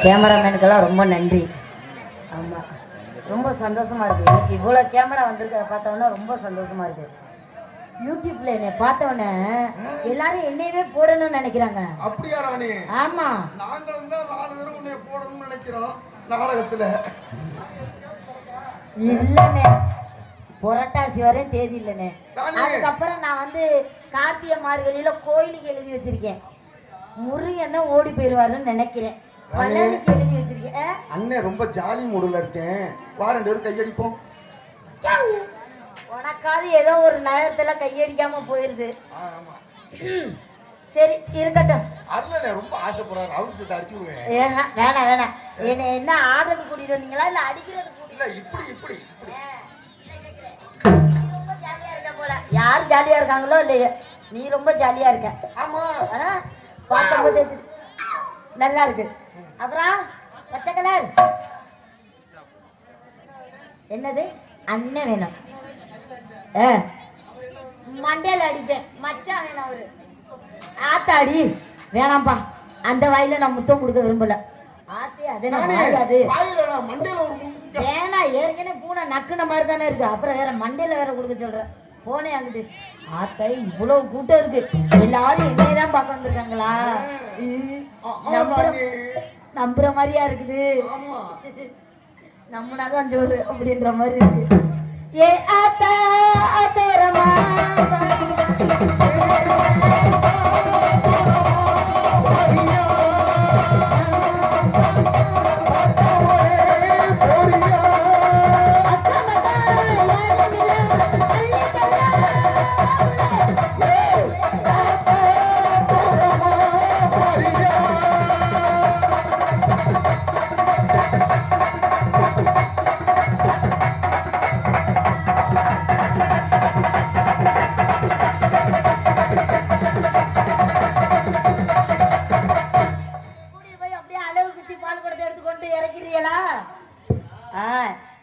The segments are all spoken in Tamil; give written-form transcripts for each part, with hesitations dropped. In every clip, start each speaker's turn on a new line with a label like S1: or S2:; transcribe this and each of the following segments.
S1: கேமராமேனுக்கெல்லாம் ரொம்ப நன்றி. ஆமாம், ரொம்ப சந்தோஷமா இருக்குது. இன்னைக்கு இவ்வளோ கேமரா வந்திருக்கிறத பார்த்தோன்னா ரொம்ப சந்தோஷமா இருக்குது. யூடியூப்ல என்னை பார்த்தவொடனே எல்லாரும் என்னையவே போடணும்னு நினைக்கிறாங்க.
S2: அப்படியா ராணி?
S1: ஆமா,
S2: நாங்களும் தான் 4 பேரும் உன்னை போடணும்னு நினைக்கிறோம் நாடகத்துல.
S1: இல்லைண்ணே, புரட்டாசி வரையும் தேதி இல்லைண்ணே. அதுக்கப்புறம் நான் வந்து கார்த்திகை மார்கழியில கோயிலுக்கு எழுதி வச்சிருக்கேன். முருகன் தான் ஓடி போயிடுவாருன்னு நினைக்கிறேன். பழனிக்கு எழுதி வச்சிருக்கேன்.
S2: அண்ணன் ரொம்ப ஜாலி மூடுல இருக்கேன், வா 2 பேரும் கையடிப்போம்.
S1: உனக்காவது ஏதோ ஒரு நேரத்துல கையடிக்காம போயிருது. சரி இருக்கட்டும்.
S2: அல்ல ரொம்ப ஆசைப்படுறாரு, அவருக்கு சேர்த்து அடிச்சு விடுவேன்.
S1: வேணாம் வேணாம். என்ன ஆடுறது கூட்டிட்டு வந்தீங்களா இல்ல அடிக்கிறது?
S2: இல்ல இப்படி இப்படி இப்படி.
S1: ரொம்ப ஜாலியா இருக்க போல. யார் ஜாலியா இருக்காங்களோ இல்லையோ, நீ ரொம்ப ஜாலியா இருக்க.
S2: ஆமா,
S1: பார்க்கும்போது நல்லா இருக்கு. அப்புறம் பச்சை கலர் என்னது? அண்ணன் வேணும். மண்டையில அடிப்பேன். மச்சான் வேணும். அவரு ஆத்தாடி வேணாம்பா, அந்த வாயில நான் முத்தம் கொடுக்க விரும்பல. ஆத்தி அது வேணா, ஏற்கனவே பூனை நக்குன மாதிரி தானே இருக்கு. அப்புறம் வேற மண்டையில வேற கொடுக்க சொல்ற. போனே அங்கிட்டு. ஆத்தை இவ்வளவு கூட்டம் இருக்கு, எல்லாரும் என்னையதான் பார்க்க வந்திருக்காங்களா? நம்புற மாதிரியா இருக்குது. நம்மனாதான் ஜோறு அப்படின்ற மாதிரி இருக்கு. ஏ ஆத்தா ஆத்தோரமா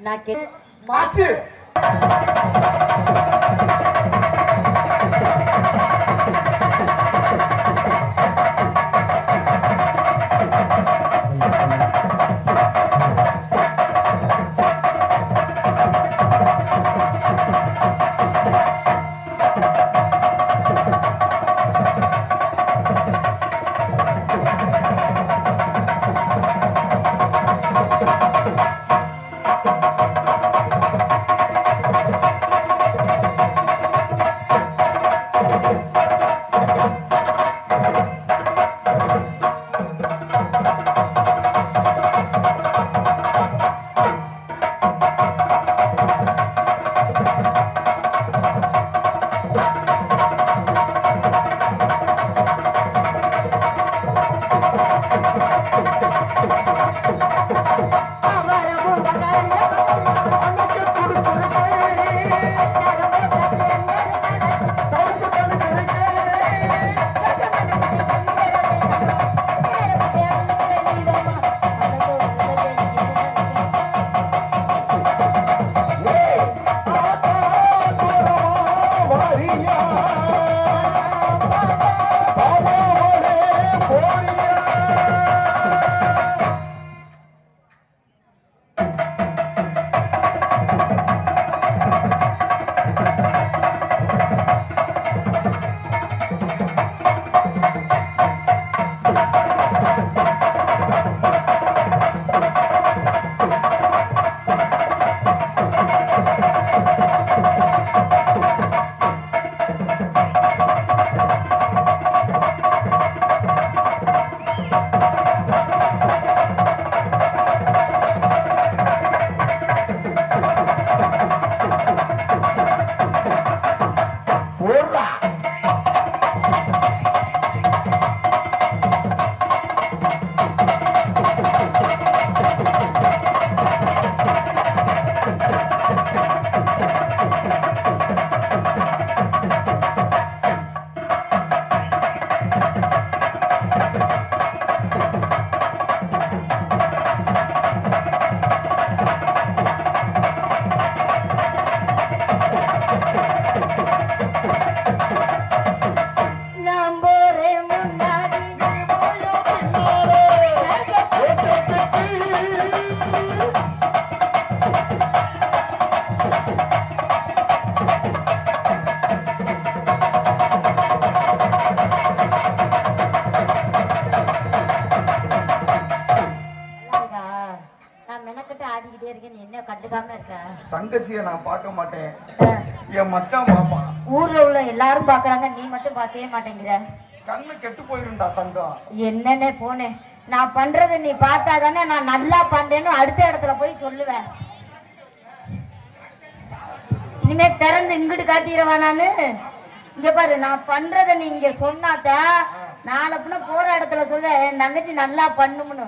S1: நான் கே மாச்சு. நான் மெனக்கிட்டு ஆடிக்கிட்டே இருக்கேன், நீ என்ன கண்டுக்காம இருக்க?
S2: தங்கச்சியை நான் பார்க்க மாட்டேன், என் மச்சான் பாப்பான்.
S1: ஊர்ல உள்ள எல்லாரும் பாக்குறாங்க, நீ மட்டும் பார்க்கவே மாட்டேங்கிற.
S2: கண்ணு கெட்டு போயிருண்டா தங்கம்.
S1: என்னன்னே போனேன், நான் பண்றதை நீ பார்த்தா தானே நான் நல்லா பண்றேன்னு அடுத்த இடத்துல போய் சொல்லுவேன். இனிமே திறந்து இங்கிட்டு காட்டிடுவா நானு. இங்க பாரு, நான் பண்றதை நீ இங்க சொன்னாத்தா நாளை பின்ன போற இடத்துல சொல்ல என் தங்கச்சி நல்லா பண்ணும்னு.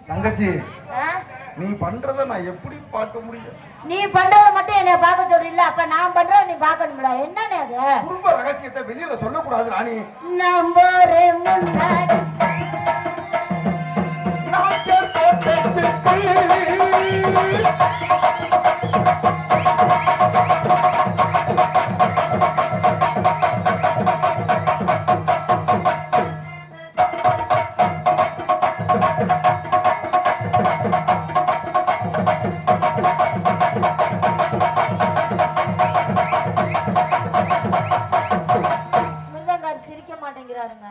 S2: தங்கச்சி, நீ பண்றத நான் எப்படி பார்க்க முடியும்?
S1: நீ பண்றத மட்டும் என்னைய பார்க்க சொல்றீல்ல, அப்ப நான் பண்றத நீ பார்க்கணும்ல. என்னன்னு அது?
S2: குடும்ப ரகசியத்தை வெளியில சொல்லக்கூடாது ராணி.
S1: நம்பரே முன்னாடி சிரிக்க மாட்டேங்கிறாருங்க.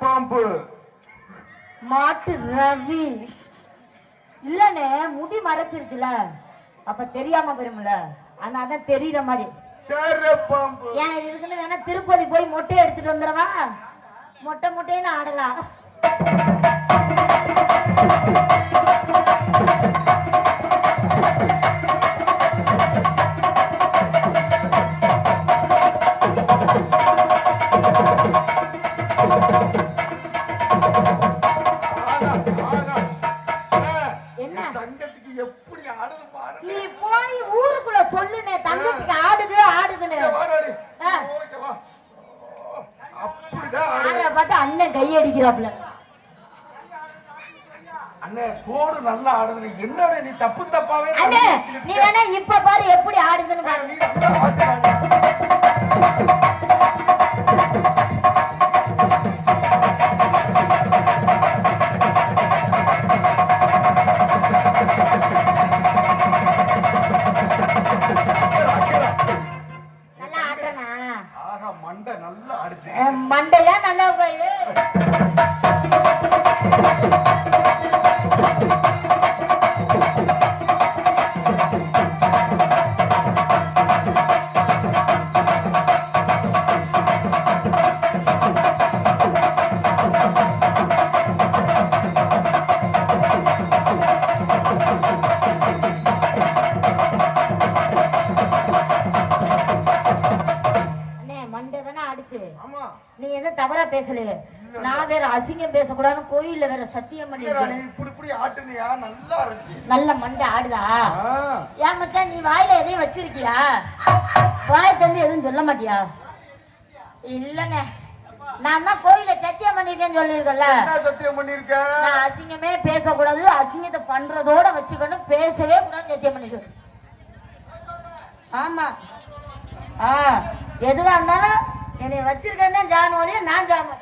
S2: பாம்பு
S1: மாட்டு ரவி இல்லனே, முடி மறைச்சிருச்சுல, அப்ப தெரியாம போயிரும்ல, ஆனா அதான் தெரியற மாதிரி.
S2: பாம்பு
S1: ஏன் இருக்குன்னு வேணா திருப்பதி போய் மொட்டை எடுத்துட்டு வந்துடவா? மொட்டை மொட்டைன்னு ஆடலாம். நீ போய் ஊருக்குள்ள சொல்லுனே, தங்கச்சிக்கு ஆடுது ஆடுதுன்னு. பார்த்து அண்ணன் கையடிக்கிறாப்ல.
S2: அண்ணே தோடு நல்லா ஆடுது, என்ன நீ தப்பு தப்பாவே.
S1: அண்ணே நீ வேணா இப்ப பாரு எப்படி ஆடுதுன்னு பாரு. மண்டையா நல்லா போயிடு. நீ என்ன தவறா பேசலையே, நான் வேற அசிங்கம் பேசக்கூடாதுன்னு கோயில்ல வேற சத்தியம் பண்ணிருக்கேன்.
S2: இப்படி ஆட்டுனியா நல்லா இருந்துச்சு.
S1: நல்ல மண்டை ஆடுதா? ஏன் மச்சான் நீ வாயில எதையும் வச்சிருக்கியா? வாய தந்து எதுவும் சொல்ல மாட்டியா? இல்லண்ணே, நான் தான் கோயில சத்தியம் பண்ணிருக்கேன்னு சொல்லிருக்கல.
S2: சத்தியம் பண்ணிருக்க?
S1: நான் அசிங்கமே பேசக்கூடாது, அசிங்கத்தை பண்றதோட வச்சுக்கணும், பேசவே கூடாது சத்தியம் பண்ணிருக்கேன். ஆமா, எதுவா இருந்தாலும் என்னை வச்சிருக்கேன் ஜானோடைய, நான் ஜாம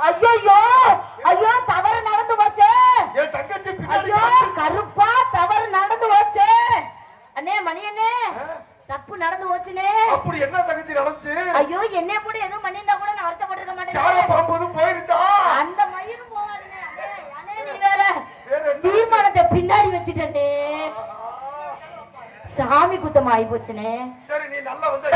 S1: ஐயோ ஐயோ தவறு நடந்து போச்சு.
S2: என் தங்கச்சி பின்னாடி
S1: ஐயோ கருப்பா தவறு நடந்து போச்சு. அண்ணே மணி அண்ணே தப்பு நடந்து போச்சுனே.
S2: அப்படி என்ன தங்கச்சி நடந்துச்சு?
S1: ஐயோ என்னைய கூட எதுவும் பண்ணியிருந்தா கூட நான் வருத்தப்பட்டிருக்க
S2: சார
S1: மாட்டேன்.
S2: பாம்பு போயிருச்சா?
S1: அந்த மயிரும் போகாதுண்ணே. அண்ணே நீ வேற தீர்மானத்தை பின்னாடி வச்சுட்டே சாமி குத்தம் ஆகி போச்சுனே.
S2: சரி நீ நல்லா வந்து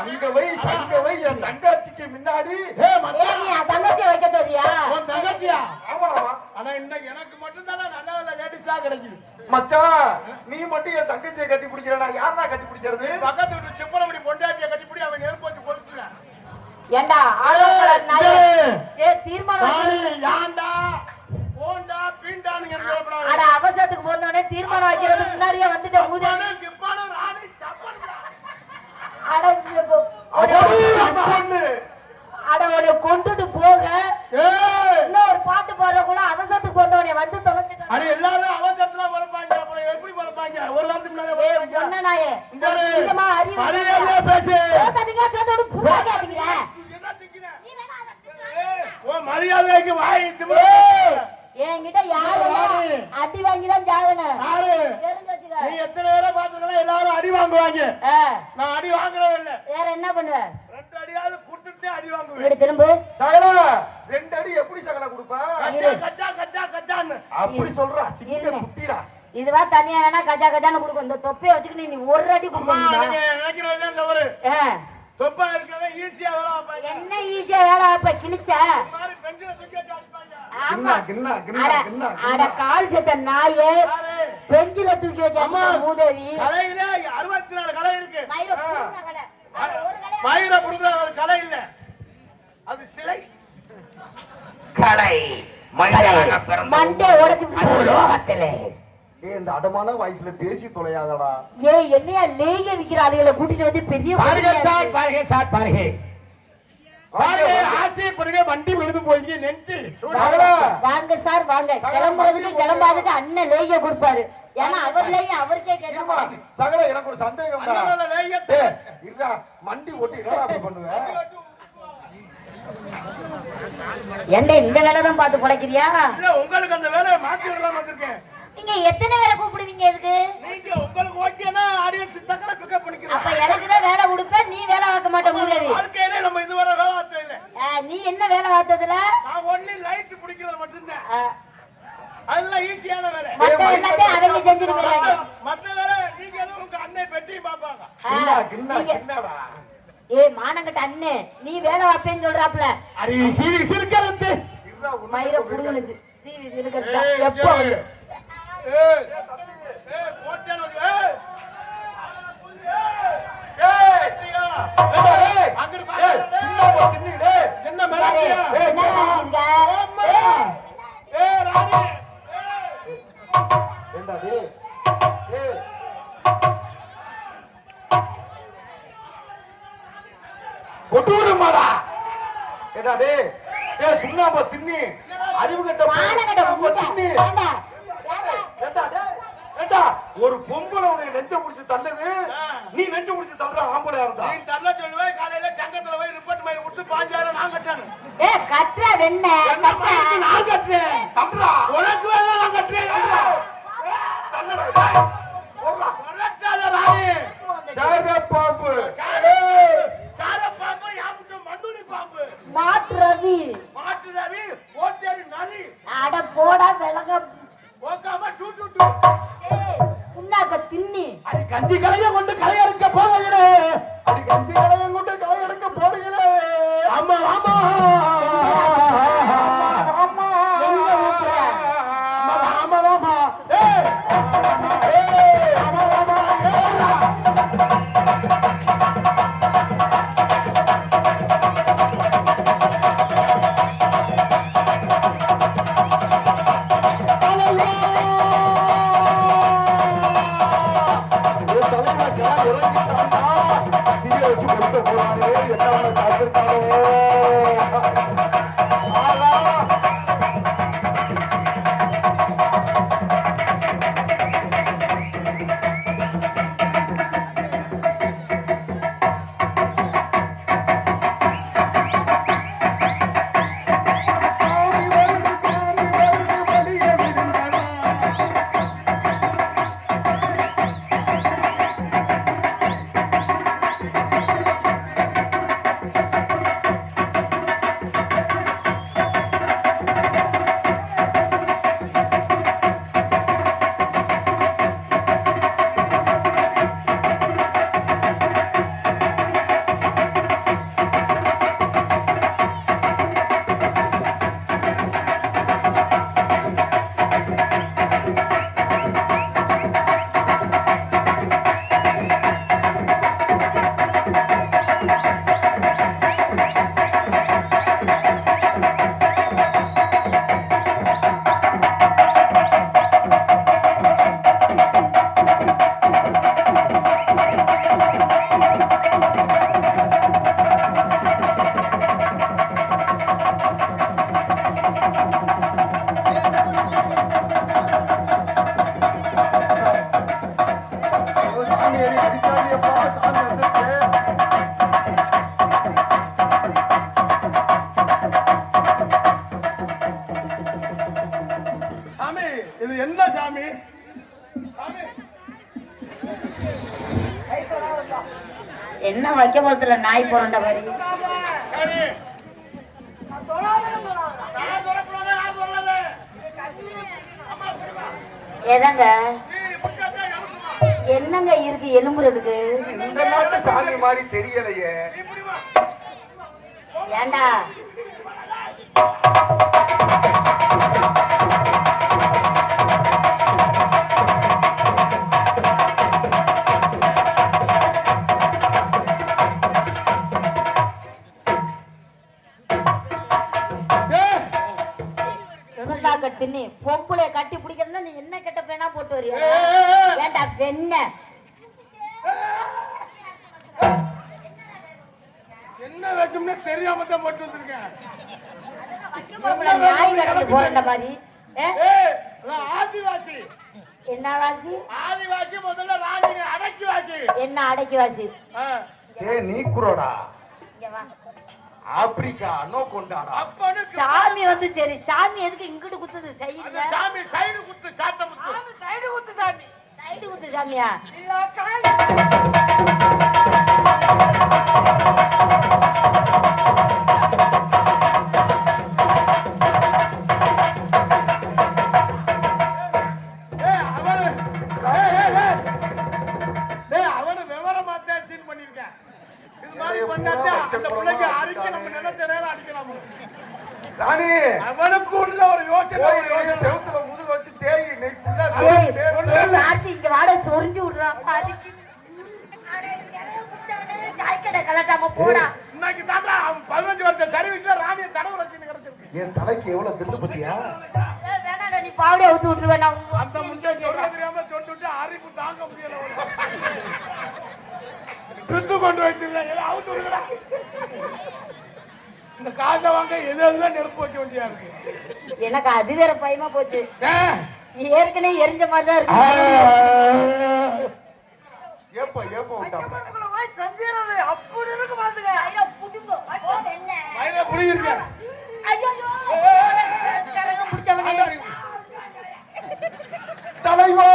S2: அங்க வை என் தங்கச்சிக்கு முன்னாடி.
S1: நீ தங்கச்சியை வைக்க தெரியா?
S3: ஆனா இன்னைக்கு எனக்கு மட்டும் தானே நல்ல நல்ல லேடிஸா கிடைக்குது.
S2: மச்சான் நீ மட்டும் என் தங்கச்சியை கட்டி பிடிக்கிறா, யாரா கட்டி பிடிக்கிறது?
S3: பக்கத்து வீட்டு சிப்பனபடி பொண்டாட்டியை கட்டிப்பிடி அவன் நெருப்பு வச்சு கொடுத்துட்டேன்.
S1: ஏண்டா ஆளோட நாயே ஏ தீர்மானம்
S3: யாண்டா போண்டா பீண்டான்னு சொல்லப்படாது.
S1: அட அவசரத்துக்கு போனோனே தீர்மானம் வைக்கிறதுக்கு முன்னாடியே வந்துட்ட மூதேவி.
S3: கிப்பான ராணி சப்பன்
S1: அட
S2: பொண்ணு
S1: அட உடைய கொண்டுட்டு போக இன்னும் ஒரு பாட்டு பாடுறக்குள்ள அவசரத்துக்கு போனோனே வந்து தொலைஞ்சிட்டான்.
S3: அட எல்லாரும் அவசரத்துல வரப்பாங்க. அப்புறம் எப்படி வரப்பாங்க? ஒரு வாரத்துக்கு முன்னாடி
S1: ஏ பொண்ண நாயே சீக்கிரமா அறிவு
S3: மரியாதையா பேசு.
S1: ஓதடிங்க சோதோடு புறா கேட்டீங்க.
S3: என்ன திக்கிற? ஓ மரியாதைக்கு வாய் திமிரு.
S1: என்கிட்ட யாரு அடி வாங்கி தான் ஜாகணும்.
S3: யாரு?
S1: தெரிஞ்சு வச்சுக்க.
S3: நீ எத்தனை பேரை பாத்துக்கலாம் எல்லாரும் அடி வாங்குவாங்க. நான் அடி வாங்குறவன் இல்ல.
S1: வேற என்ன பண்ணுவ?
S3: 2 அடியாவது குடுத்துட்டே அடி வாங்குவேன்.
S1: இப்படி திரும்ப
S2: சகல 2 அடி எப்படி சகல கொடுப்ப?
S3: கச்சா கச்சா கச்சான்னு
S2: அப்படி சொல்றா சிங்க குட்டிடா.
S1: இதுவா தனியா வேணா கஜா கஜான்னு கொடுக்கும். இந்த தொப்பையை வச்சுக்கிட்டு நீ ஒரு அடி கொடுக்கணும்.
S3: நினைக்கிறவன் தவறு. தொப்பா இருக்கவே ஈஸியா வேலை வைப்பாங்க.
S1: என்ன ஈஸியா வேலை வைப்ப கிழிச்ச
S3: மாதிரி பெஞ்சில தூக்கி வச்சு அடிப்பாங்க.
S1: ஆமா
S2: கிண்ணா கிண்ணா
S1: அட
S2: கிண்ணா
S1: அட கால் செத்த நாயே பெஞ்சில தூக்கி வச்ச மூதேவி.
S3: கலையில 64 கலை இருக்கு.
S1: மயிர புடுங்க கடை. அட ஒரு கடை
S3: மயிர புடுங்குற ஒரு கலை இல்ல, அது சிலை
S4: கலை மனிதனாக பிறந்த
S1: மண்டே உடைச்சு
S4: லோகத்திலே
S2: இந்த அடமான வயசுல பேசி தொலையாதடா.
S1: ஏய் என்னையா லேய விக்கிற ஆளுகளை கூட்டிட்டு வந்து பெரிய
S3: பாருங்க சார், பாருங்க சார், பாருங்க பாருங்க ஆட்சி பண்ணுங்க. வண்டி விழுந்து போய் நெஞ்சு
S1: வாங்க சார் வாங்க. கிளம்புறதுக்கு கிளம்பாதுக்கு அண்ணன் லேய கொடுப்பாரு. ஏன்னா அவர் லேய அவருக்கே கேட்கணுமா?
S2: சகல எனக்கு ஒரு சந்தேகம் இல்ல மண்டி ஓட்டி என்னடா அப்படி பண்ணுவ?
S1: என்ன இந்த வேலை தான் பார்த்து பழைக்கிறியா?
S3: உங்களுக்கு அந்த வேலையை மாத்தி விடலாம் வந்திருக்கேன்.
S1: நீங்க எத்தனை பேரை கூப்பிடுவீங்க இதுக்கு?
S3: நீங்க உங்களுக்கு ஓகேனா ஆடியன்ஸ் தக்கன பிக்கப் பண்ணிக்கலாம்.
S1: அப்ப எனக்கு தான் வேலை கொடுப்ப, நீ வேலை பார்க்க மாட்ட மூதேவி.
S3: வாழ்க்கையிலே நம்ம இதுவரை வேலை பார்த்தது இல்ல.
S1: நீ என்ன வேலை பார்த்ததுல?
S3: நான் ஒன்லி லைட் பிடிக்கிறது மட்டும்தான். அதெல்லாம் ஈஸியான வேலை.
S1: மத்த எல்லாத்தையும் அவங்க செஞ்சிருக்காங்க.
S3: மத்த வேலை நீங்க ஏதோ உங்க அண்ணே பெட்டி பாப்பாங்க.
S2: கிண்ணாடா.
S1: ஏய் மானங்கட்ட அண்ணே, நீ வேலை வாப்பேன்னு சொல்றாப்ல.
S3: அரி சீவி சிறுக்கறது
S1: மயிர புடுங்குனுச்சு. சீவி சிறுக்கறதா எப்போ?
S3: ஏய் ஏய் போட்டேன். ஏய் ஏய் அங்க பாரு.
S2: சின்ன தின்னி டேய்.
S3: என்ன மேலடியா? ஏய் ராணி.
S2: ஏண்டா டேய். ஏய் கொட்டூருமாடா. ஏண்டா டேய். ஏய் சுண்ணாம்பு தின்னி அறிவு கட்ட
S1: மானங்கட்ட
S2: தின்னி.
S1: ஏண்டா
S2: ஏண்டா டேய். ஏண்டா ஒரு பொம்பளை உன்னை நெஞ்ச புடிச்சு தள்ளுது, நீ நெஞ்ச புடிச்சு தள்ளுற ஆம்பளையா இருந்தா
S3: நீ தள்ள சொல்லுவே. காலையில சங்கத்துல போய் ரிப்போர்ட் மாதிரி விட்டு 5000 நான் கட்டணும்.
S1: ஏய் கட்ற வெண்ண
S3: என்ன மாதிரி நான் கட்டுறேன்.
S2: தள்ளுறா.
S3: உனக்கு வேணா நான் கட்டுறேன்.
S2: தள்ளுடா டேய். போடா.
S3: உனக்காத ராணி.
S2: சார பாம்பு.
S3: கார பாம்பு, யாமுட்டு மண்டுனி பாம்பு,
S1: மாட்டு ரவி.
S3: மாட்டு ரவி, ஓட்டேரி நரி.
S1: அட போடா விலக.
S3: ஓக்காம டூ டூ டூ.
S1: ஏய் உன்னாக்க தின்னி.
S3: அது கஞ்சி கலைய கொண்டு கலையறுக்க போவீங்களே.
S2: அடி கஞ்சி கலையை கொண்டு களை எடுக்க போறீங்களே.
S3: ஆமா ஆமா
S1: எங்க ஊத்துற?
S3: ஆமா ஆமா. ஏய் ஏய்
S2: தீய வச்சு கொடுத்த போறானே என்ன ஒண்ணு காத்திருக்கானோ ஆகா
S3: இது என்ன சாமி?
S1: என்ன வைக்க போறதுல நாய் புரண்ட மாதிரி ஏதாங்க என்னங்க இருக்கு எலும்புறதுக்கு?
S2: இந்த நாட்டு சாமி மாதிரி தெரியலையே.
S1: ஏண்டா தின்னி பொம்பளைய கட்டி பிடிக்கிறதா நீ என்ன கெட்ட பேனா போட்டு வரியா? ஏண்டா பெண்ண
S3: என்ன வைக்கும்னு தெரியாம தான் போட்டு வந்திருக்கேன்.
S1: நாய் கடந்து போற மாதிரி.
S3: ஆதிவாசி
S1: என்ன வாசி?
S3: ஆதிவாசி முதல்ல ராணி அடக்கி வாசி.
S1: என்ன அடக்கி வாசி?
S2: நீ குரோடா
S1: இங்க வா.
S2: ஆப்பிரிக்கா அனோ கொண்டாடா.
S1: சாமி வந்து சரி சாமி எதுக்கு இங்கிட்டு குத்துது? சைடுல
S3: சாமி சைடு குத்து சாட்ட முத்து. சைடு குத்து சாமி.
S1: சைடு குத்து சாமியா?
S3: இல்ல கால். அவன விவரமா தான் சீன் பண்ணிருக்கேன். இது மாதிரி பண்ணாதா அந்த புள்ளைக்கு அரிக்க நம்ம நினைச்ச நேரம் அடிக்கலாம்.
S2: ராணி
S3: அவனுக்கு உள்ள ஒரு யோசனை
S2: செவுத்துல முதுகு வச்சு தேய் நீ
S1: ஆர்த்தி இங்க வாட சொரிஞ்சு விடுறா பாரு. சாய்க்கடை கலட்டாம போடா.
S3: இன்னைக்கு தாத்தா 15 வருஷம் சர்வீஸ்ல ராணியை தடவை வச்சு கிடச்சிருக்கு.
S2: என் தலைக்கு எவ்வளவு தில்லு பத்தியா?
S1: வேணாடா நீ பாவடியா ஊத்து விட்டுருவேன். நான்
S3: அந்த முஞ்ச சொல்ல தெரியாம சொல்லிட்டு அரிப்பு தாங்க முடியல. சுத்து கொண்டு வைத்திருக்கேன் அவுத்து விடுங்கடா. இந்த காசை வாங்க எது எதுல நெருப்பு வைக்க வேண்டியா இருக்கு.
S1: எனக்கு அது வேற பயமா போச்சு. ஏற்கனவே எரிஞ்ச மாதிரி தான் இருக்கு.
S2: ஏப்ப ஏப்ப விட்டாப்ப
S3: செஞ்சிரது அப்படி இருக்கு பாத்துங்க.
S1: ஐயோ புடிங்கோ. என்ன
S3: வயிறு புடிங்க.
S1: ஐயோ கரகம் புடிச்சவனே.
S2: தலைவா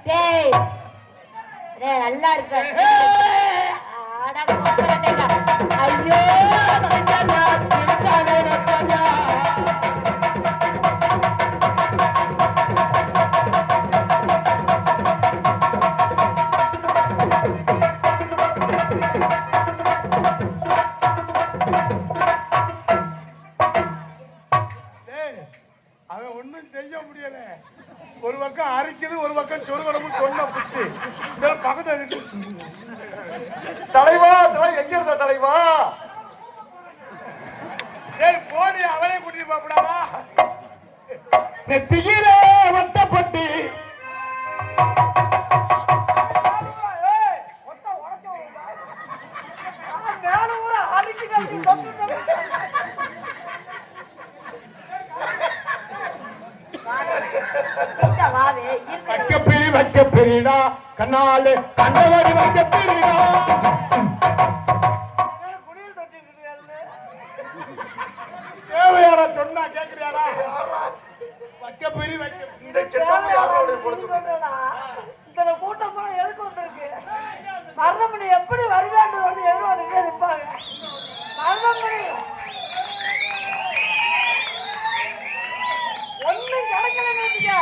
S1: டேய் டேய் நல்லா இருக்க. அட போடா. ஐயோ
S3: அவன் ஒண்ணும் செய்ய முடியல. ஒரு பக்கம் அரிக்குது ஒரு பக்கம் சொருகணும் சொன்ன புத்தி பக்கத்து.
S2: தலைவா எங்க இருந்த தலைவா?
S3: டேய் போடி அவளே கூட்டிட்டு போகக்கூடாதா? நெத்தியிலே வட்டப்பட்டு
S1: வாவே இருக்க
S3: வைக்கப்பெரிடா கண்ணாலே கண்டவரி வைக்கப்பெரிடா. தேவையாடா சொன்னா கேக்குறியாடா? வைக்கப்பெரி
S2: இந்த கெட்டவங்க யாரோட பொழுது
S5: இத்தனை கூட்டம் போல எதுக்கு வந்திருக்கு? மருதமணி எப்படி வருவேன்னு எழுவானுங்க இருப்பாங்க. மருதமணி ஒண்ணும் கிடைக்கல.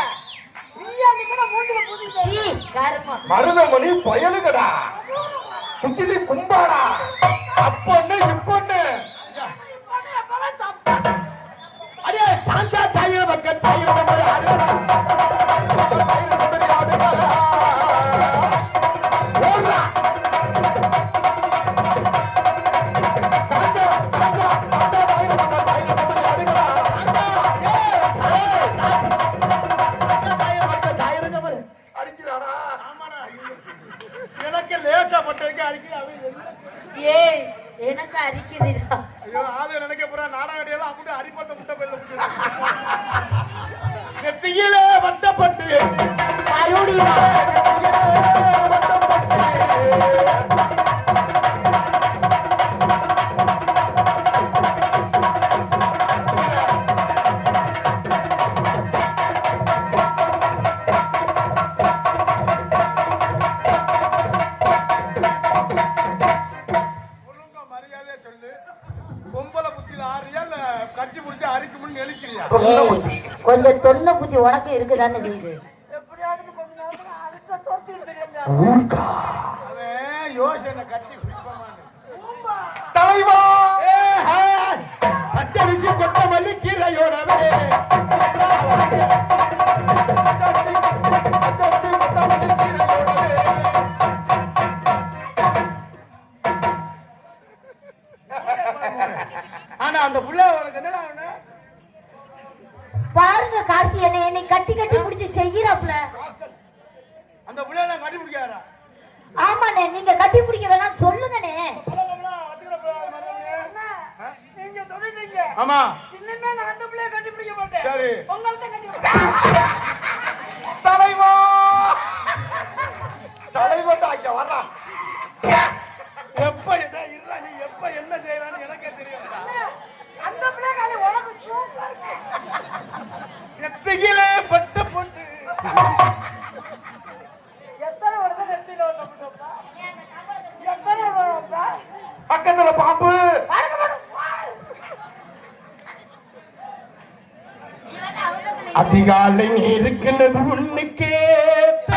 S5: பிரியாணி கூட மூஞ்சில புதிச்சு
S1: கருமம்.
S2: மருதமணி பயலுகடா, குச்சிலி கும்பாடா, அப்பொண்ணு இப்பொண்ணு.
S3: அடே சாந்தா தாயிர பக்க தாயிர
S2: அடிக்கிறாடா.
S3: எனக்கு லேசா பட்டதுக்கு அடிக்க.
S1: ஏய் எனக்கு அரிக்குதுடா.
S3: ஐயோ ஆளு நினைக்க போறா நாடகடியெல்லாம் அப்படி அடிப்பட்ட முட்டை பையில நெத்தியிலே வட்டப்பட்டு மரியாதையா சொல்லு. பொம்பளை புத்தியில ஆறியா இல்ல கட்டி முடிச்சு அரிக்கும்னு நெளிக்கிறியா?
S1: கொஞ்சம் தொன்ன புத்தி உனக்கு இருக்குதானே செய்யுது.
S5: எப்படியாவது கொஞ்ச நேரத்துல அடுத்த தோச்சுட்டு தெரியும்.
S3: அவன் யோசனை கட்டி குடிப்பமான்னு.
S2: தலைவா
S3: பச்சரிசி கொத்தமல்லி கீரையோடவே ஆனா அந்த புள்ள உனக்கு என்னடா அவனு?
S1: பாருங்க கார்த்தியனை என்னை கட்டி கட்டி பிடிச்சி செய்யறாப்ல.
S3: அந்த புள்ள நான் கட்டி பிடிக்காரா?
S1: ஆமாண்ணே நீங்க கட்டி பிடிக்க வேணாம் சொல்லுங்கண்ணே.
S5: நீங்க சொல்லிட்டீங்க.
S3: ஆமா
S5: இன்னுமே நான் அந்த பிள்ளைய கட்டி பிடிக்க மாட்டேன்.
S3: சரி
S5: உங்கள்ட்ட கட்டி
S2: தலைவா தலைவன் இங்க வர்றான்.
S3: எப்ப என்ன இருடா, நீ எப்ப என்ன செய்யறான்னு எனக்கே தெரியும்டா.
S5: அந்த பிள்ளை காலி உனக்கு சூப்பர்.
S3: எத்திகிலே பட்ட பொண்ணு
S5: எத்தனை வருஷம் நெத்தியில ஓட்டப்பட்டப்பா? எத்தனை வருஷம்ப்பா?
S2: பக்கத்துல பாம்பு.
S3: அதிகாலை இருக்கின்றது ஒண்ணு கேட்ட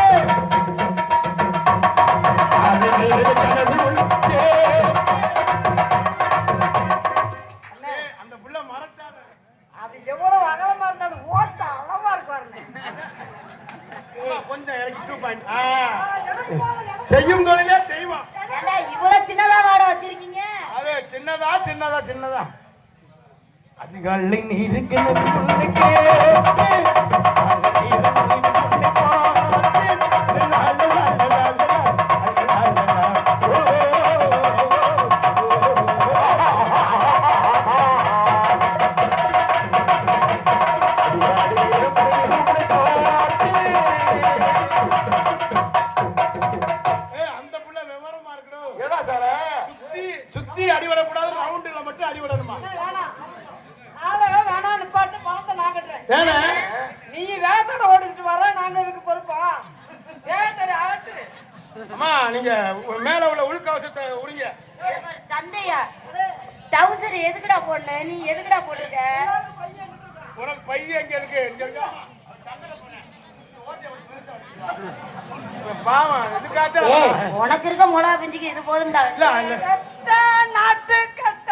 S3: அந்த புள்ள மறைச்சாரு.
S5: அது எவ்வளவு அகலமா இருந்தாலும் ஓட்ட அளவா இருக்காருங்க.
S3: கொஞ்சம் இறக்கி 2 பாயிண்ட். செய்யும் தொழிலே தெய்வம்.
S1: ஏண்டா இவ்வளவு சின்னதா வாட வச்சிருக்கீங்க?
S3: அது சின்னதா சின்னதா சின்னதா அதிகாலை இருக்கின்றது ஒண்ணு கேட்ட அந்த புள்ள விவரமா இருக்கணும்.
S2: ஏடா சார
S3: சுத்தி அடிபடக்கூடாது, ரவுண்டுல மட்டும் அடிபடணுமா?
S5: வேணாம் ஆளவே வேணாம். நிப்பாட்டு பணத்தை நான் கட்டுறேன்.
S3: ஏன்னா
S5: நீ வேகத்தோட ஓடிட்டு வர, நாங்க இதுக்கு பொறுப்பா? வேகத்தோட ஆட்டு.
S3: அம்மா நீங்க மேல உள்ள உள்கவசத்தை உரிங்க.
S1: சந்தையா டவுசர் எதுக்குடா போடல? நீ எதுக்குடா போட்டிருக்க?
S3: உனக்கு பையன் எங்க இருக்கு? இங்க இருக்கா? பாவம் இதுக்காக
S1: ஏய் உனக்கு இருக்க மொளகா பிஞ்சுக்கு இது போதும்டா.
S3: இல்ல இல்ல
S5: கட்ட நாட்டு கட்ட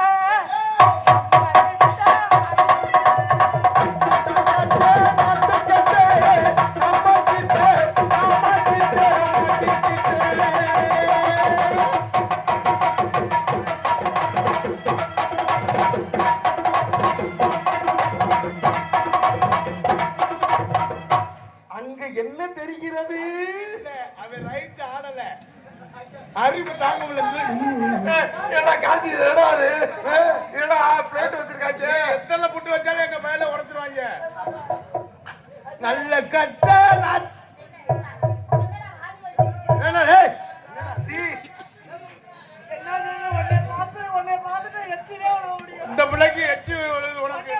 S2: அங்க என்ன தெரிகிறது?
S3: அவன் ரைட் ஆடல அறிவு தாங்க முடியல.
S2: ஏடா காந்தி ஏடா அது ஏடா பிளேட் வச்சிருக்காங்க.
S3: எத்தனை புட்டு வச்சாலும் எங்க மேல உடைச்சிருவாங்க. நல்ல கட்ட இந்த பிள்ளைக்கு எச்சு உனக்கு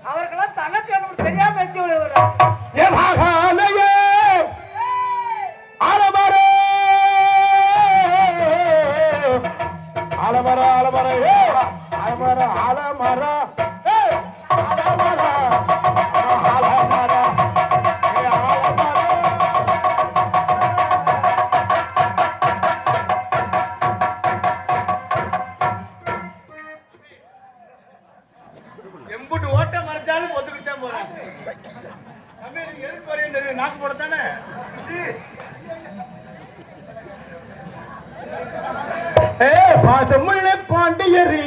S5: அவருக்கெல்லாம் தங்கச்சி தெரியாம எச்சு விழுவுறாரு.
S3: ஆலமரம் ஆலமரம் ஆலமரம் ஆலமரம் எம்புட்டு ஓட்ட மறைச்சாலும் ஒத்துக்கிட்டே போறேன். நீங்க எதுக்கு வரீங்க தெரியும், நாக்கு போடத்தானே. பாசமுள்ள பாண்டியரி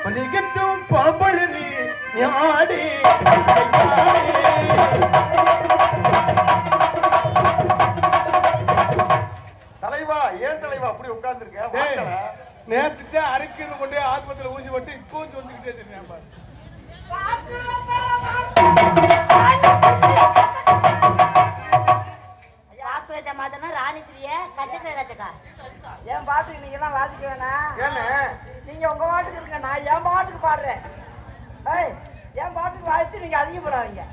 S3: மணிகட்டும் பாம்பழரி ஞாடி
S2: தலைவா ஏன் தலைவா அப்படி உட்கார்ந்துருக்க?
S3: நேற்று அரைக்கிறது கொண்டு ஆஸ்பத்திரியில் ஊசி போட்டு இப்பவும் சொல்லிக்கிட்டே தெரியும்.
S1: மாத்தனா ராணிஸ்ரீய கச்சக்கா கச்சக்கா
S5: என் பாட்டுக்கு நீங்க எல்லாம் வாசிக்க வேணாம்.
S2: ஏன்னு
S5: நீங்க உங்க பாட்டுக்கு இருங்க, நான் என் பாட்டுக்கு பாடுறேன். ஏய், என் பாட்டுக்கு வாசிச்சு நீங்க அதிகப்படாதீங்க.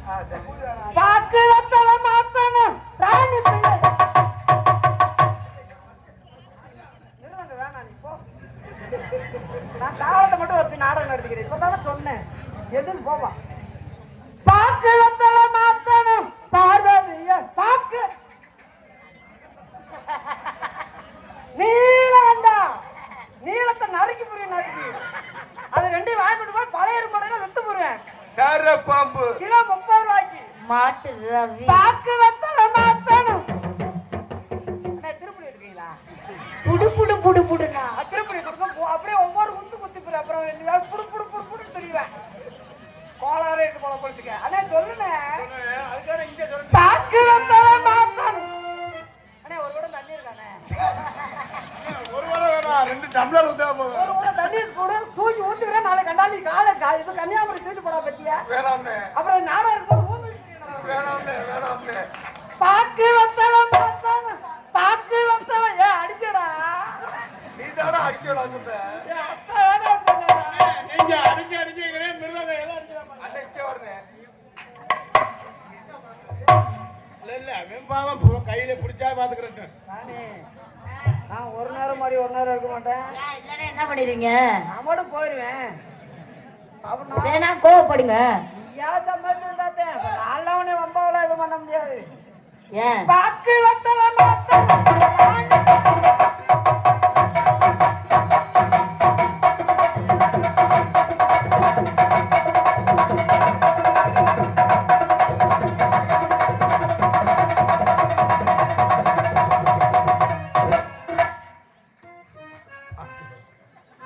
S5: பாக்கு வத்தல மாத்தணும் ராணி பிள்ளை. நிறுவங்க வேணாம், நீ போ. நான் தாவரத்தை மட்டும் வச்சு நாடகம் நடத்திக்கிறேன். இப்பதானே சொன்னேன், எதுன்னு போவா. பாக்கு வத்தல மாத்தணும் பார்வதிய பாக்கு நீளம் நீளத்தை நறுக்கி புரியும், நறுக்கி அது ரெண்டையும் வாங்கிட்டு போய் பழைய இருப்படையில வித்து போடுவேன்.
S2: சர பாம்பு
S5: கிலோ 30 ரூபாய்க்கு.
S1: மாட்டு ரவி
S5: பாக்கு வத்தல மாத்தணும். திருப்பி இருக்கீங்களா?
S1: புடு புடு புடு புடுனா
S5: திருப்பி கொடுக்க அப்படியே ஒவ்வொரு குத்து குத்தி போய் அப்புறம் புடு புடு புடு புடு தெரியுவேன். கோளாறு இருக்கு போல போட்டுக்க. அண்ணே சொல்லுனே,
S3: அதுக்காக இங்க சொல்றேன்.
S5: பாக்கு வத்தல மாத்தணும். அண்ணே ஒரு கூட தண்ணி இருக்கானே?
S3: ஒரு வேளை வேணாம், 2 டம்ளர் ஊத்தா போதும்.
S5: ஒரு கூட தண்ணி கூட தூக்கி ஊத்துறேன். நாளை கண்டாலி காலை இது கன்னியாகுமரி தூக்கி போடா பத்தியா?
S2: வேணாம்னே
S5: அப்புறம் நாடா இருக்கும்.
S2: வேணாம்னே வேணாம்னே.
S5: பாக்கு வத்தல மாத்தணும். பாக்கு வத்தல அடிச்சடா.
S2: நீ தானே அடிக்கலாம் சொல்ற.
S5: அப்பா வேணா சொன்னா
S3: நீங்க அடிக்கிறே மிருதங்க ஏதோ அடிக்கலாம்.
S2: அன்னைக்கு வரேன்.
S3: இல்ல வெம்பாவம் கையில பிடிச்சா பாத்துக்கிறேன்.
S5: நானே நான் ஒரு நேரம் மாதிரி ஒரு நேரம் இருக்க மாட்டேன்.
S1: இல்லைன்னா என்ன பண்ணிடுவீங்க?
S5: அவனும் போயிடுவேன். அவன்
S1: வேணா கோவப்படுங்க.
S5: ஏன் சம்பாதிச்சு வந்தாத்தேன் நல்லவனே வம்பாவெல்லாம் எதுவும் பண்ண முடியாது.
S1: ஏன்
S5: பாக்கு வத்தல மாத்தணும்.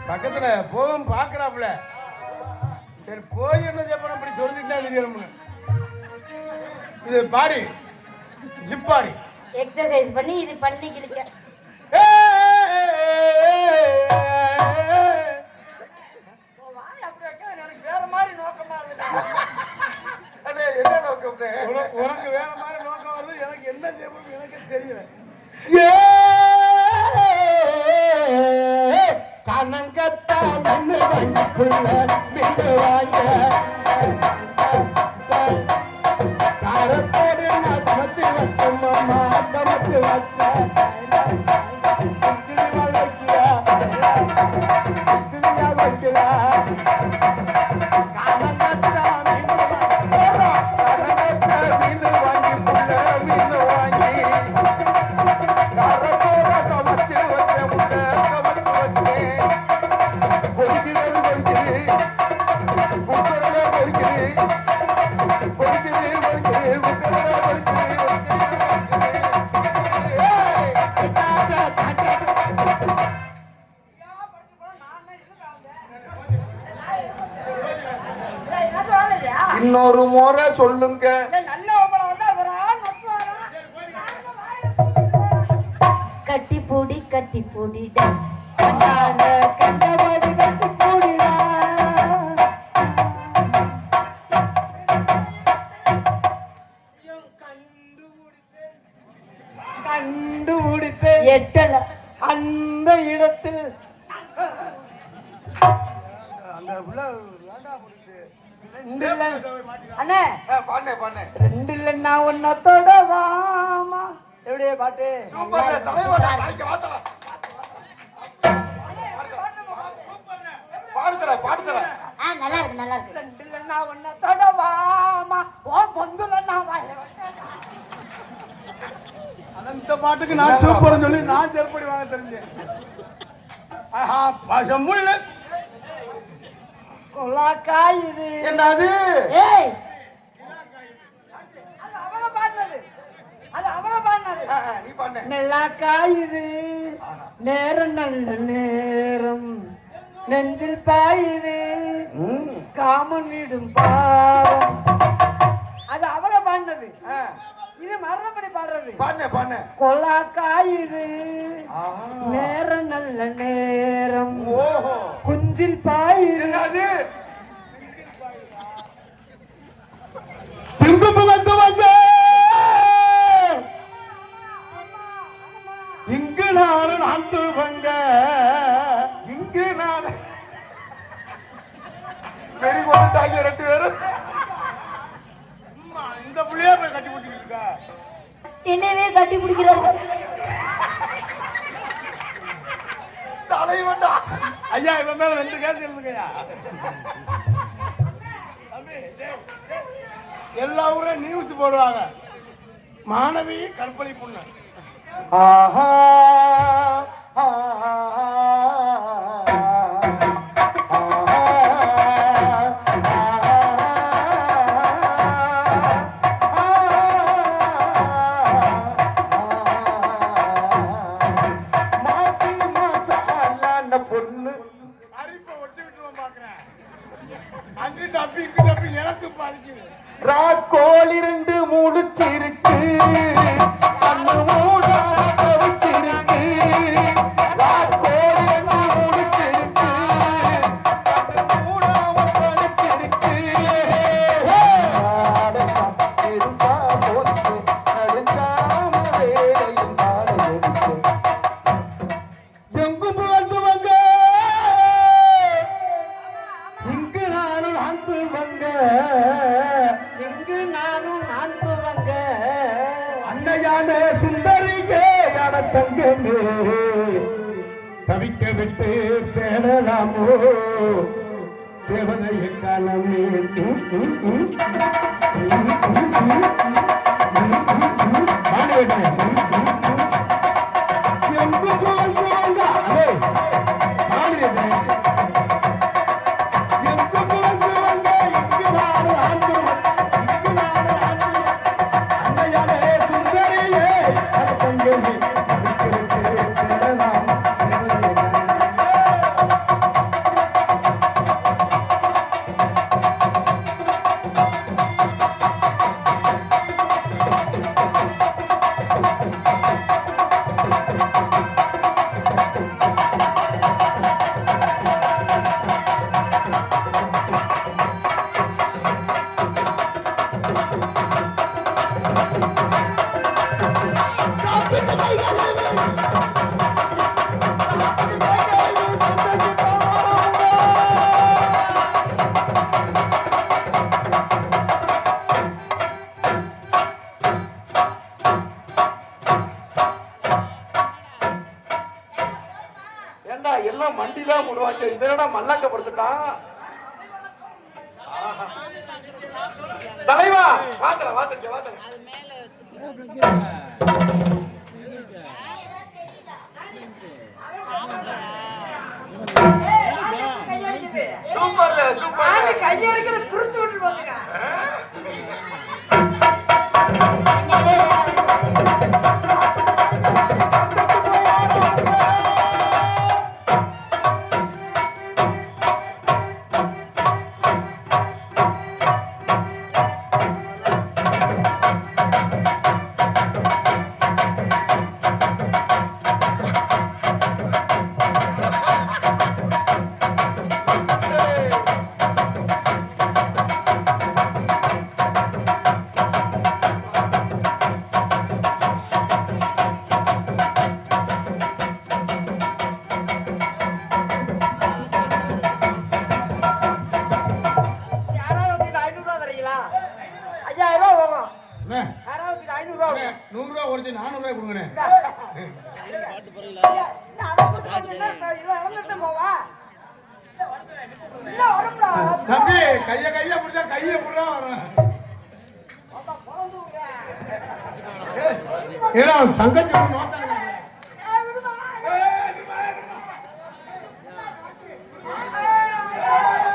S3: பக்கத்துல போகும் பாக்குறாப்புல. சரி போய் என்ன செய்யணும் அப்படி சொல்லிட்டு இது பாடி ஜிப்பாடி
S1: எக்ஸசைஸ் பண்ணி இது பண்ணி கிழிக்க
S5: அப்படி வைக்க எனக்கு வேற மாதிரி நோக்கமா இருக்குடா.
S2: அண்ணே என்ன நோக்கம்?
S3: உனக்கு வேற மாதிரி நோக்கம் வருது, எனக்கு என்ன செய்யணும் எனக்கு தெரியல. கண்ணங்கத்தா மண்ணு வாங்கிக்குள்ள மின்னு வாங்க காரத்தோடு நான் சமைச்சு வைக்கும் அம்மா சமைச்சு வச்ச வளைக்கிறா வைக்கிறா கண்ணங்கத்தா மீன் வாங்கிக்குள்ள மீன் வாங்கி காரத்தோட சமைச்சு வச்ச முட்டை சமைச்சு வச்சேன். பொறிக்கிறது பொறிக்குது முட்டை பொறிக்குது பொறிக்குது பொறிக்குது முட்டை பொறிக்குது
S2: இன்னொரு முறை சொல்லுங்க.
S5: நல்ல உங்களை வந்து அவரா நசுவாரா
S1: கட்டி பூடி கண்டபடி கட்டி பூடிடா.
S5: கண்டுபிடித்து
S1: எட்டல
S5: அந்த இடத்தில் அந்த அண்ணே
S2: பாண்ணே பாண்ணே.
S5: ரெண்டு இல்ல நான் ஒன்னத்தோட வாமா. எப்படியே பாட்டு
S2: சூப்பர் தலைவா. நாளைக்கு வாத்தல. பாடுதல பாடுதல.
S1: நல்லா இருக்கு நல்லா இருக்கு.
S5: ரெண்டு இல்ல நான் ஒன்னத்தோட வாமா. ஓ பொந்துல நான் வாய
S3: அந்த பாட்டுக்கு நான் சூப்பர்னு சொல்லி நான் செருப்படி வாங்க தெரிஞ்சேன். ஆஹா பசமுள்ள
S5: கொலாக்காய் இது
S2: என்னது?
S1: ஏய்
S5: அது அவள பாடுனது. அது அவள பாடுனது.
S2: நீ பாண்ணே.
S5: நெல்லாக்காய் இது நேரம் நல்ல நேரம் நெஞ்சில் பாயுது காமன் வீடும் பாவம். அது அவள பாடுனது. இது மரணப்படி பாடுறது.
S2: பாண்ணே பாண்ணே.
S5: கொலாக்காய் இது நேரம் நல்ல நேரம்
S2: ஓஹோ
S5: குஞ்சில் பாயுது.
S2: என்னது?
S3: திரும்ப வந்து வந்த இங்கு நானும் அந்த வங்க
S2: இங்கு நான் பெரிய கொண்டுட்டாங்க ரெண்டு பேரும்.
S3: இந்த புள்ளையா போய் கட்டி போட்டுக்கிட்டு இருக்கா.
S1: என்னவே கட்டி பிடிக்கிறாங்க.
S2: தலைவன்டா.
S3: ஐயா இவன் மேல 2 கேஸ் இருக்குங்கய்யா. எல்லா ஊரும் நியூஸ் போடுவாங்க. மாணவி கற்பழிப்புன்னு.
S2: ஆஹா பொண்ணு
S3: அரிப்பை ஒட்டி விட்டுருவோம் பாக்குறேன். அங்கு டப்பி இங்கு டப்பி எனக்கு பாதிக்குது.
S2: ராக்கோழி 2 முடிச்சிருக்கு. கண்ணு மூடாம தவிச்சிருக்கு. ராக்கோழி 2 முடிச்சிருக்கு. கண்ணு மூடாம தவிச்சிருக்கு. இருப்பா போத்து நடுஞ்சாம வேலையில் நாடு எடுத்து
S3: எங்கு புகழ்ந்து வந்த இங்கு நானும் அந்த வங்க
S5: இங்கு நானும் நான் துவங்க
S3: அன்னையான சுந்தரியே அட தங்கமே தவிக்க விட்டு தேடலாமோ தேவதைய காலமே. எங்கு புகழ்ந்து வந்த அதே ஆடியது. எங்கு புகழ்ந்து வந்த இங்கு நானும் அந்த இங்கு நானும் அந்த அன்னையாலே சுந்தரியே அட தங்கமே தவிக்க விட்டு தேடலாம் தேவதைய காலமே.
S2: ஏண்டா எல்லாம் மண்டிதான் முடுவாங்க. இவனடா மல்லாக்க படுத்துட்டான். தலைவா வாத்தல வாத்தல வாத்தல. சூப்பர்ல சூப்பர்.
S5: கையெடுக்கிற குறிச்சு விட்டு பாத்துக்க. வந்துட்டு போவா இல்ல வரும்டா
S3: தம்பி கைய பிடிச்சா கைய புடுறா வரும். ஏடா தங்கச்சி ஒண்ணு நோத்தாங்க.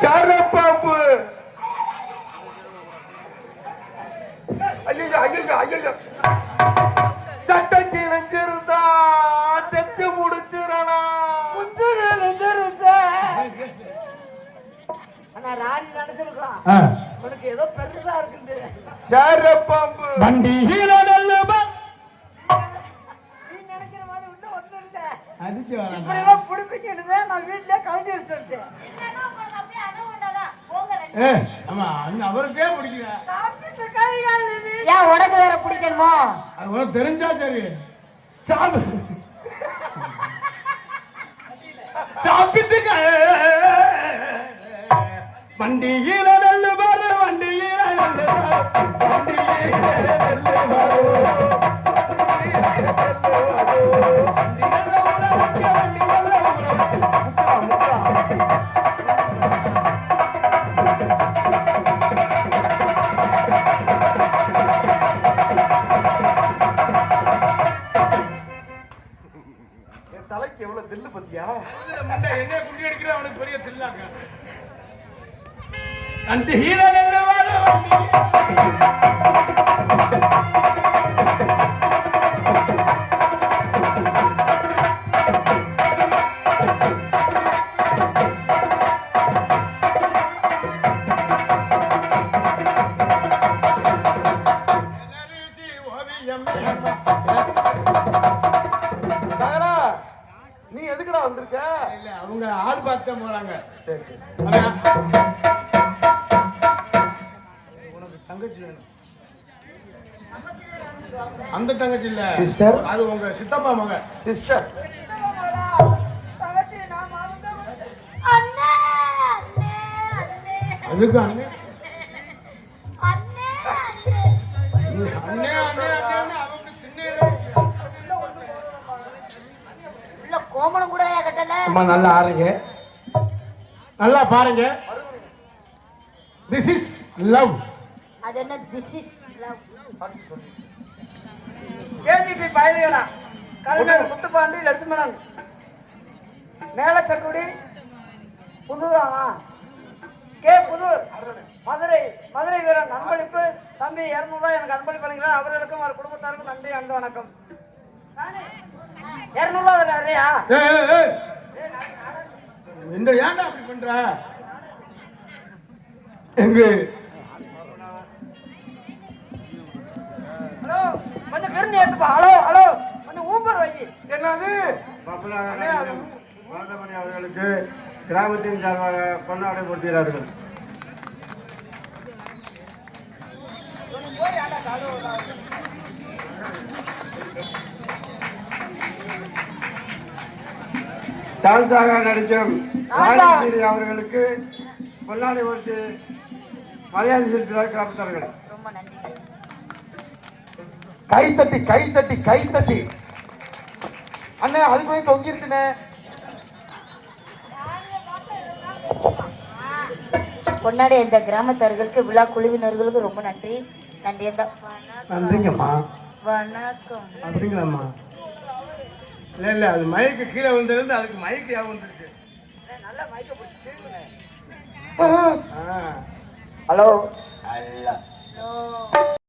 S2: சரப்பாம்பு. ஐயோ ஐயோ ஐயோ, சட்டை கிழிஞ்சிருந்தா தைச்சு முடிச்சிடலாம்.
S5: ஆனா ராணி நினைச்சிருக்கோம் உனக்கு ஏதோ பெருசா இருக்குது.
S2: சரப்பாம்பு.
S3: வண்டியில நல்லபா
S5: நீ நினைக்கிற மாதிரி விட்டு ஒண்ணு இல்ல.
S3: அடிச்சு வரேன்.
S5: இப்படி எல்லாம் புடிப்பிக்கிட்டு நான் வீட்டுல கவிதை வச்சுட்டு
S3: ஆமா அண்ணன் அவருக்கே பிடிக்கல.
S5: சாப்பிட்டு கை கால்
S1: ஏன் உனக்கு வேற பிடிக்கணுமோ?
S3: அது உனக்கு தெரிஞ்சா சரி. சாப்பிட்டு வண்டியில நல்ல பாரு, வண்டியில நல்ல
S2: என் தலைக்கு எவ்வளவு தில்லு பத்தியா?
S3: என்ன குண்டி அடிக்கிற அவனுக்கு பெரிய தில்லாங்க. அந்த ஹீரோ நல்ல பாரு,
S2: சகலா, நீ எதுக்குடா வந்திருக்க?
S3: இல்ல அவங்க ஆள் பார்த்து போறாங்க.
S2: சரி சரி.
S3: உனக்கு தங்கச்சி வேணும். அந்த தங்கச்சி இல்ல
S2: Sister?
S3: அது உங்க சித்தப்பா மக.
S2: சிஸ்டர்.
S5: தங்கச்சி நான் மறந்தேன்.
S1: அண்ணே அண்ணே அண்ணே
S3: அதுக்கு அண்ணே
S1: அண்ணே அண்ணே
S3: அண்ணே அண்ணே அண்ணே அவங்க சின்ன
S1: உள்ள கோமணம் கூட கட்டல.
S3: அம்மா நல்லா ஆடுங்க, நல்லா பாருங்க. This is love.
S1: அது என்ன திஸ் இஸ் லவ்?
S5: கேஜிபி பயணிகளா கலைஞர் முத்துப்பாண்டி லட்சுமணன் மேலச்சக்குடி புதுராமா கே புதூர் மதுரை மதுரை வீரன் அன்பளிப்பு தம்பி 200 எனக்கு அன்பளிப்பு பண்ணுகிறார். அவர்களுக்கும் அவர் குடும்பத்தாருக்கும் நன்றி அன்பு வணக்கம். 200 நிறையா
S3: இந்த ஏன்டா அப்படி பண்ற? எங்க
S5: ஹலோ கொஞ்சம் விரும்பி ஏத்துப்பா. ஹலோ ஹலோ கொஞ்சம் ஊம்பர் வை.
S2: என்னது?
S6: மாதமணி அவர்களுக்கு கிராமத்தின் சார்பாக கொண்டாடை கொடுக்கிறார்கள். டான்ஸாக நடிக்கும் ராஜேஸ்வரி அவர்களுக்கு கொண்டாடை கொடுத்து மரியாதை செலுத்துகிறார் கிராமத்தார்கள்.
S1: ரொம்ப நன்றி.
S2: கை தட்டி கை தட்டி கை தட்டி. அண்ணே அதுக்கு போய் தொங்கிருச்சுனே.
S1: கொண்டாடி இந்த கிராமத்தார்களுக்கு விழா குழுவினர்களுக்கு ரொம்ப நன்றி. நன்றி.
S3: நன்றிங்கம்மா.
S1: வணக்கம்.
S3: அப்படிங்களாம்மா? இல்ல இல்ல அது மைக்கு கீழே வந்திருந்து அதுக்கு மைக்கு யா வந்துருக்கு.
S5: Hello
S1: hello.